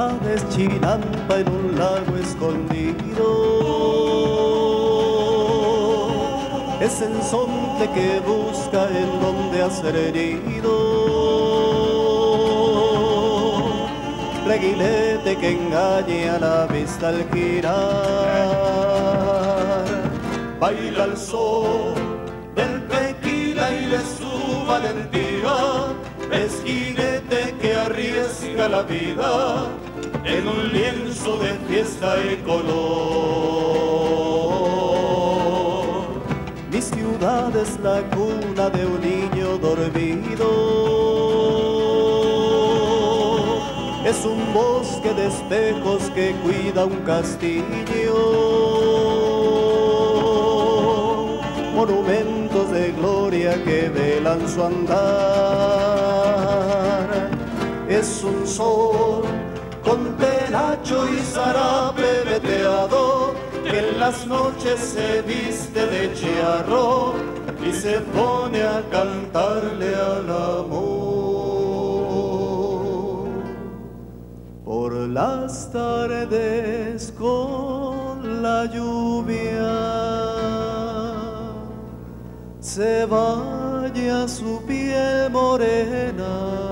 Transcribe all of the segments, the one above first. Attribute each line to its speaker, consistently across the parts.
Speaker 1: ciudad es chinampa en un lago escondido. Es el sonte que busca en donde hacer herido. Reguilete que engaña a la vista al girar. Baila el sol del tequila y de su valentía. Es jinete que arriesga la vida en un lienzo de fiesta y color. Mi ciudad es la cuna de un niño dormido. Es un bosque de espejos que cuida un castillo. Monumentos de gloria que velan su andar. Es un sol con penacho y zarape veteado que en las noches se viste de charro y se pone a cantarle al amor. Por las tardes con la lluvia se baña su piel morena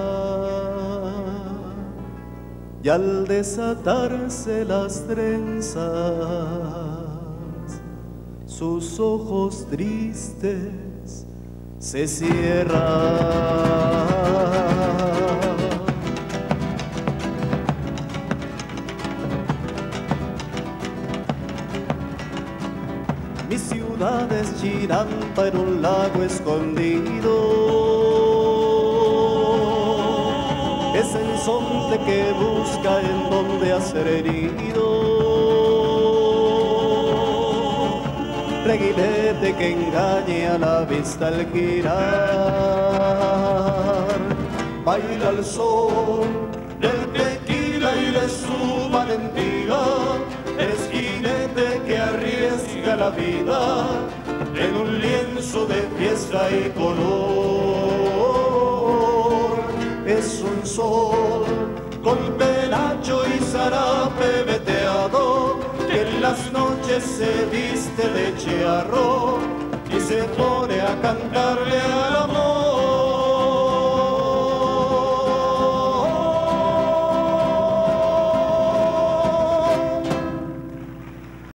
Speaker 1: y al desatarse las trenzas sus ojos tristes se cierran. Mi ciudad es chinampa en un lago escondido. Es el sonte que busca en donde hacer herido. Reguilete que engañe a la vista al girar. Baila el sol del tequila y de su valentía. Es jinete que arriesga la vida en un lienzo de fiesta y color. Es un sol con penacho y zarape veteado que en las noches se viste de charro y se pone a cantarle